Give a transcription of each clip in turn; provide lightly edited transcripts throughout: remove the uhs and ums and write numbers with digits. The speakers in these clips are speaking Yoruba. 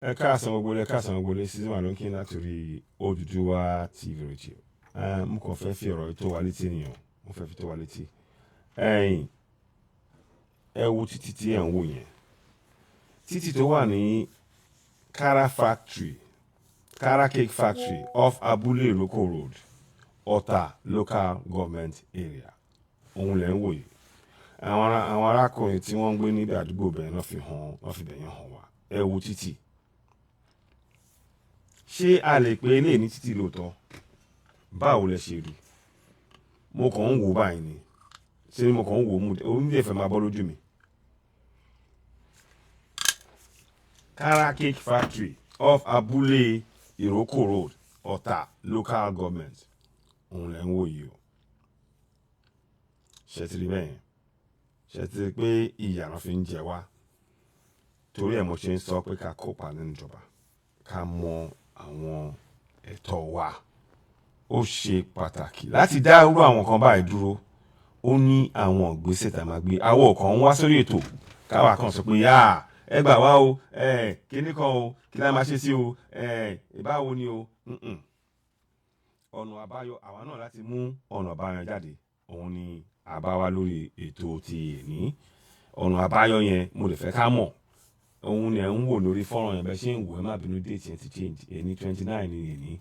Ẹ káàsán gbogbo season wa ló ń kí láti Oduduwa TV radio. Mo kàn fẹ́ fi ọ̀rọ̀ tó wa létí nìyẹn. Mo fẹ́ fi tó wa létí. Ẹ wo títì tí ẹ̀ ń wò yẹn. Títì tó wà ní Cara cake factory off Abule Iroko road, Ota local government area. Òun lẹ̀ ń wò yìí. Àwọn arákùnrin tí wọ́n ń gbé níbi àdúgbò bẹ̀rẹ̀ náà fi bẹ̀yẹn hàn wá. Ẹ wo títì. Ṣé a lè pe eléyìí ní títì lóòótọ́? Báwo lẹ ṣe rí? Mo kàn ń wò báyìí ni. Ṣé ni mo kàn ń wò omi dẹ̀ fẹ́ máa bọ́ lójú mi. Cara cake factory off Abule Iroko road, Ota local government. Òun lẹ̀ ń wò yìí o. Ṣé ti rí bẹ́ẹ̀ yẹn? Ṣé ti rí pé ìyà ló fi ń jẹ wá? Torí ẹ̀ mo ṣe ń sọ pé ká kópa nínú ìjọba. Ká mọ àwọn ẹ̀tọ́ wa. Ó ṣe pàtàkì láti dá irú àwọn kan báyìí dúró. Ó ní àwọn ìgbésẹ̀ tá a máa gbé. Àwọn kan ń wá sórí ètò káwa kan sọ pé ẹ gbà wá o, kíní kan o, kí la máa ṣe sí o, ìbáwo ni o. Ọ̀nà àbáyọ àwa náà láti mú ọ̀nà àbáyọ jáde. Òun ni àbá wa lórí ètò ti èní. Ọ̀nà àbáyọ yẹn mo lè fẹ́ ká mọ̀. Òun ni ẹ̀ ń wò lórí fọ́nrán yẹn bẹ́ẹ̀ ṣe ń wò ẹ má bínú déètì yẹn ti change. Èní 29 ni èní.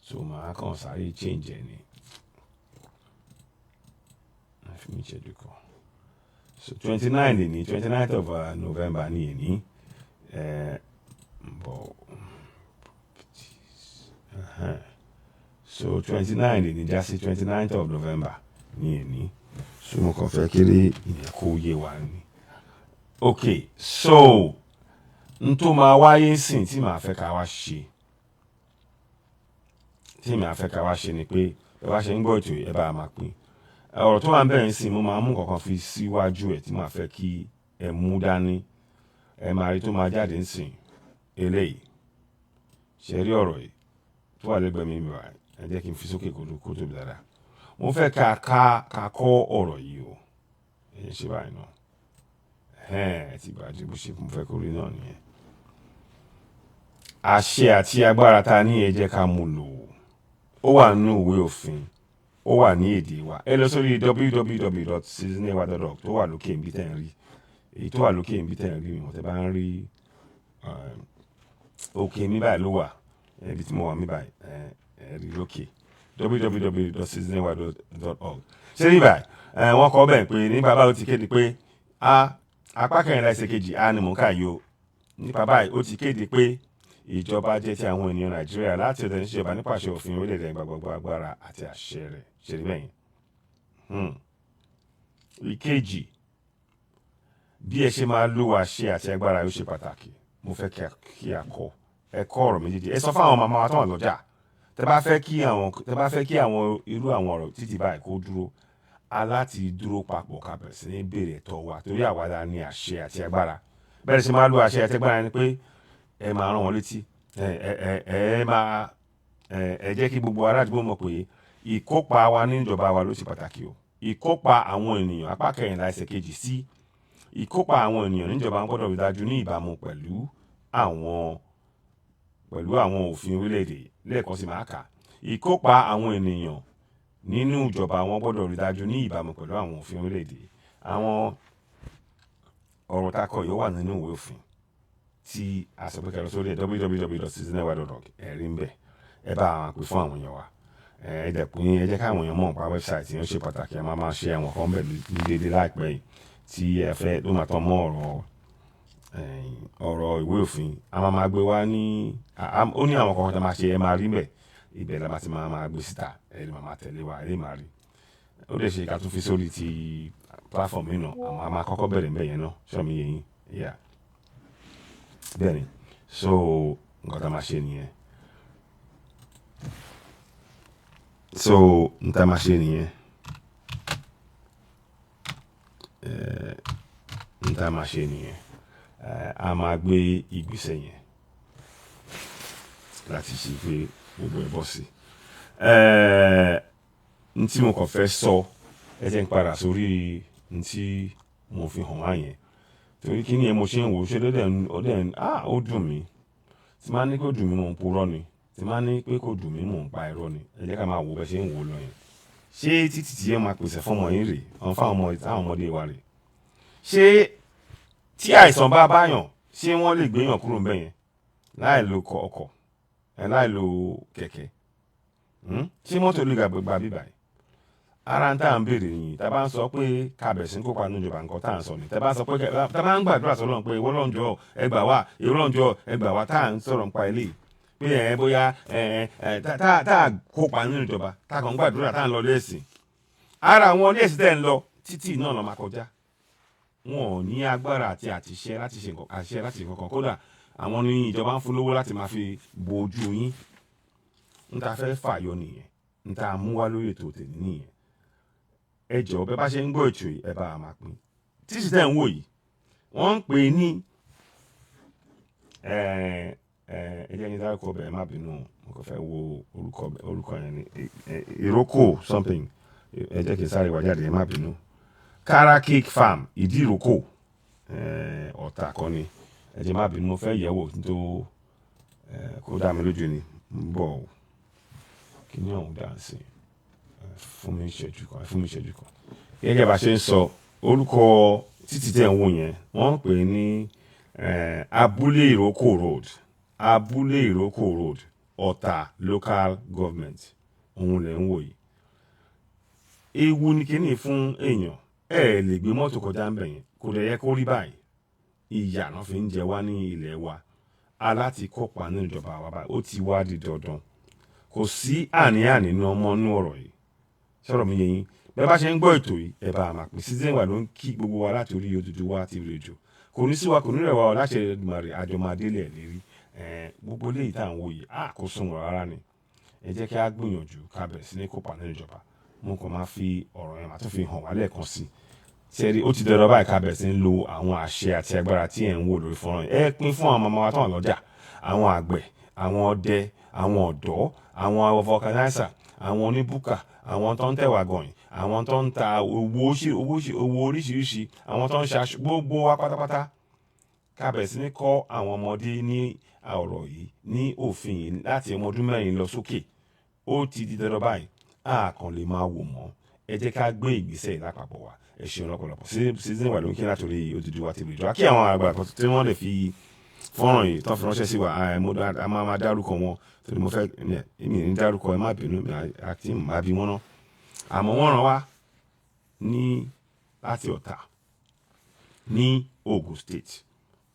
So màá kàn sáré change ẹ̀ ni. Fi mi ṣẹ́jú kan. So 29 èní, 29th of November ni èní. So 29 èní já sí 29th of November ni èní. So mo kàn fẹ́ kéré ìyẹn kó yé wa ni. Okay, so n tó máa wáyé sìn tí màá fẹ́ ká wá ṣe. Ni pé ẹ bá ṣe ń gbọ́ ètò ẹ bá máa pín. Ọ̀rọ̀ tó wà ń bẹ̀rẹ̀ sìn mo máa mú kankan fi síwájú ẹ̀ tí màá fẹ́ kí ẹ mú dání. Ẹ máa rí tó máa jáde nsìn eléyìí. Ṣé rí ọ̀rọ̀ yìí tó wà lẹ́gbẹ̀ẹ́ mi báyìí? Ẹ jẹ́ kí n fi sókè kó tóbi dáadáa. Mo fẹ́ ká kọ́ ọ̀rọ̀ yìí o. Ẹ ṣe báyìí náà. Ẹ ti gbàdúrà bó ṣe mo fẹ́ kó rí náà nìyẹn. Àṣẹ àti agbára ta ní ẹ jẹ́ ká mú lò. Ó wà nínú ìwé òfin. Ó wà ní èdè wa. Ẹ lọ sórí www.citizenwa.org tó wà lókè níbi tẹ́ ń rí. Èyí tó wà lókè níbi tẹ́ ń rí mi. Tẹ́ bá ń rí òkè mi báyìí ló wà. Ibi tí mo wà mi báyìí. Ẹ rí lókè. www.citizenwa.org. Ṣé ní báyìí? Wọ́n kọ bẹ́ẹ̀ pé nípa báyìí ó ti kéde pé apá kẹrìnlá ẹsẹ̀ kejì ni mò ń kà yìí o. Nípa báyìí ó ti kéde pé ìjọba jẹ́ ti àwọn ènìyàn Nàìjíríà láti ọ̀dọ̀ ìṣèjọba nípasẹ̀ òfin orílẹ̀-èdè gbogbo agbára àti àṣẹ rẹ̀. Ṣé rí bẹ́ẹ̀ yẹn? Ìkejì, bí ẹ ṣe máa lo àṣẹ àti agbára yóò ṣe pàtàkì. Mo fẹ́ kí a kọ́ ọ̀rọ̀ méjèèjì. Ẹ sọ fún àwọn màmá wa tó wà lọ́jà. Tẹ́ bá fẹ́ kí àwọn irú àwọn ọ̀rọ̀ títí báyìí kó dúró, láti dúró papọ̀ ká bẹ̀rẹ̀ sí ní béèrè ẹ̀tọ́ wa torí àwa la ní àṣẹ àti agbára. Bẹ́ẹ̀ ṣe máa lo àṣẹ àti agbára ni pé ẹ máa rán wọn létí. Ẹ jẹ́ kí gbogbo ará àdúgbò mọ̀ pé ìkópa wa ní ìjọba wa ló ṣe pàtàkì o. Ìkópa àwọn ènìyàn apá kẹrìnlá ẹsẹ̀ kejì sí ìkópa àwọn ènìyàn níjọba ń gbọ́dọ̀ rí dájú ní ìbámu pẹ̀lú àwọn òfin orílẹ̀-èdè. Lẹ́ẹ̀kan sí máa kà. Ìkópa àwọn ènìyàn nínú ìjọba wọn gbọ́dọ̀ rí dájú ní ìbámu pẹ̀lú àwọn òfin orílẹ̀-èdè. Àwọn ọ̀rọ̀ tá a kọ yìí wà nínú ìwé òfin tí a sọ pé kẹrọ sórí www.citizenwa.org. Ẹ rí ń bẹ̀. Ẹ bá àwọn pè fún àwọn èèyàn wa. Ẹ jẹ́ káwọn èèyàn mọ̀ nípa wẹ́bsáìtì yẹn ó ṣe pàtàkì. Ẹ máa ṣe àwọn kan bẹ̀ ní déédéé láìpẹ́ yìí tí ẹ fẹ́ ló máa tán mọ́ ọ̀rọ̀ ìwé òfin. A máa gbé wá ní ó ní àwọn kan tí a máa ṣe ẹ máa rí bẹ̀. Ibẹ̀ la ti máa gbé síta. Ẹ lè máa tẹ̀lé wa. Ẹ lè máa rí. Ó dẹ̀ ṣe ká tún fi sórí ti platform yìí náà. A máa kọ́kọ́ bẹ̀rẹ̀ ńbẹ̀ yẹn náà. Ṣọ́ mi yé yín. Bẹ́ẹ̀ ni. So nǹkan tá a máa ṣe nìyẹn. A máa gbé ìgbésẹ̀ yẹn láti ṣe pé gbogbo ẹ̀ bọ́ sí. N tí mo kàn fẹ́ sọ ẹ jẹ́ n padà sórí n tí mo fi hàn wá yẹn. Torí kí ni mo ṣe ń wò ó ṣe ó dùn mí. tí máa ní kó dùn mí mò ń purọ́ ni tí máa ní pé kó dùn mí mò ń pa irọ́ ni ẹ jẹ́ ká máa wo bẹ́ẹ̀ ṣe ń wò lọ yẹn. Ṣé títì tí ẹ máa pèsè fún ọmọ yín rèé àwọn fáwọn ọmọdé wa rèé? Ṣé tí àìsàn bá báyàn ṣé wọ́n lè gbéyàn kúrò ńbẹ̀ yẹn láì lo ọkọ̀ láì lo kẹ̀kẹ́? Ṣé mọ́tò lè gbà bíbà yìí? Ara ń tà ń béèrè yìí tá a bá ń sọ pé kábẹ̀sí ń kópa nínú ìjọba nǹkan tá à ń sọ ni tá a bá ń sọ pé tá a bá ń gbàdúrà sọ́lọ́run pé ìwọ lọ́njọ́ ẹ gbà wá ìwọ lọ́njọ́ ẹ gbà wá tá à ń sọ̀rọ̀ nípa ilé pé bóyá tá a kópa nínú ìjọba tá a kàn ń gbàdúrà tá à ń lọ lẹ́sìn. Ara àwọn lẹ́sìn tẹ̀ ń lọ títì náà lọ́ máa kọjá. Wọn ò ní agbára àti àṣẹ láti ṣe nǹkan kódà àwọn ní ìjọba ń fún lówó láti máa fi bo ojú yín. N ta fẹ́ fàyọ nìyẹn n ta mú wá lórí ètò tèmi nìyẹn. Ẹ jọ̀ọ́ bẹ́ẹ̀ bá ṣe ń gbọ́ ètò yìí ẹ bá a máa pín. Títí tẹ̀ ń wò yìí wọ́n ń pè ní ẹ jẹ́ ní dárúkọ bẹ́ẹ̀ má bínú mo kàn fẹ́ wo orúkọ yẹn ní iroko something ẹ jẹ́ kí n sáré wá jáde ẹ má bínú. Cara cake farm ìdíròkò Ọ̀tà kan ni ẹ jẹ́ má bínú mo fẹ́ yẹ̀wò tó kó dá mi lójú ni ń bọ̀ o kí ni ọ̀hún dá sí fún mi ìṣẹ́jú kan. Gẹ́gẹ́ bá ṣe ń sọ orúkọ títí tẹ̀ ń wò yẹn wọ́n ń pè ní Abule Iroko road Ọ̀tà local government òun lẹ̀ ń wò yìí. Ewu ni kíní fún èèyàn ẹ lè gbé mọ́tò kọjá ńbẹ̀ yẹn kò dẹ̀ yẹ kó rí báyìí. Ìyà náà fi ń jẹ wá ní ilẹ̀ wa aláti kópa nínú ìjọba wa báyìí ó ti wá di dandan kò sí àní-àní ní ọmọ inú ọ̀rọ̀ yìí sọ̀rọ̀ mi yé yín bẹ́ẹ̀ bá ṣe ń gbọ́ ètò yìí ẹ bá a máa pè Citizen wa ló ń kí gbogbo wa láti orí Oduduwa TV rédíò kò ní sí wa kò ní rẹ̀ wá ọ láṣẹ Èdùmàrè àjọmọdélé ẹ̀ lérí gbogbo eléyìí tá à ń wò yìí kò sùn wọ̀ rárá ni ẹ jẹ́ kí a gbìyànjú ká bẹ̀rẹ̀ sí ní kópa nínú ìjọba mo kàn máa fi ọ̀rọ̀ yẹn máa tún fi hàn wá lẹ́ẹ̀kan sí i ṣẹ́rí ó ti dẹ̀rọ báyìí ká bẹ̀rẹ̀ sí ń lo àwọn àṣẹ àti agbára tí ẹ̀ ń wò lórí fọ́nrán ẹ pín fún àwọn ọmọ wa tó wà lọ́jà àwọn àgbẹ̀ àwọn ọdẹ àwọn ọ̀dọ́ àwọn vulcanizer àwọn oníbùkà àwọn tó ń tẹ̀wà gọ̀yìn àwọn tó ń ta owó oríṣiríṣi àwọn tó ń ṣe gbogbo wa pátápátá ká bẹ̀rẹ̀ sí ní kọ́ àwọn ọmọdé ní ọ̀rọ̀ yìí ní òfin yìí láti ọmọ ọdún mẹ́rin lọ sókè ó ti di dandan báyìí a kàn lè máa wò mọ́ ẹ jẹ́ ká gbé ìgbésẹ̀ lápapọ̀ wa ẹ ṣeun lọ́pọ̀lọpọ̀ Citizen wa ló ń kí látòrí Oduduwa TV rédíò kí àwọn àgbà kan tí wọ́n lè fi fọ́nrán yìí tó fi ránṣẹ́ sí wa a máa dárúkọ wọn torí mo fẹ́ èmi ní dárúkọ ẹ má bínú àti má bí wọ́n ná àmọ́ wọ́n ràn wá ní láti Ọ̀tà ní Ogun State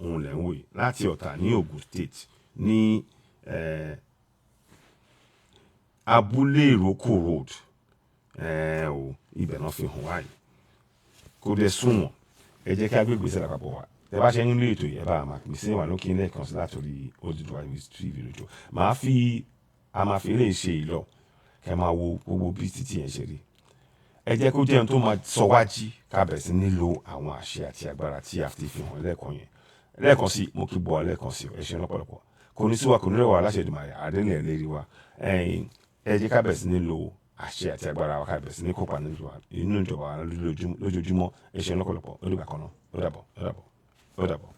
òun lẹ̀ ń wò yìí láti Ọ̀tà ní Ogun State ní Abule Iroko road ibẹ̀ náà fi hàn wáyé kò dé sunwọ̀n ẹ jẹ́ kí a gbé ìgbésẹ̀ lápapọ̀ wa tẹ bá ṣe ń lé ètò yẹn bá a máa pè sí ìwà lókè lẹ́ẹ̀kan sí látòrí Oduduwa TV rédíò a máa fi eré ṣe ìlọ kẹ máa wo gbogbo bí títí yẹn ṣe rí ẹ jẹ́ kó jẹ́ ohun tó máa sọ wájí ká bẹ̀rẹ̀ sí nílò àwọn àṣẹ àti agbára tí a ti fi hàn lẹ́ẹ̀kan sí mo kí bọ́ lẹ́ẹ̀kan sí ẹ ṣe lọ́pọ̀lọpọ̀ kò ní sí wa kò ní rẹwà aláṣẹ Èdùmàrè àdélẹ̀ lérí wa ẹ jẹ́ ká bẹ̀rẹ̀ sí nílò àṣẹ àti agbára wa ká bẹ̀rẹ̀ sí ní kópa nínú ìjọba lójoojúmọ́ ẹ ṣe lọ́pọ̀lọpọ̀ ó dìgbà kan náà ó dàbọ̀.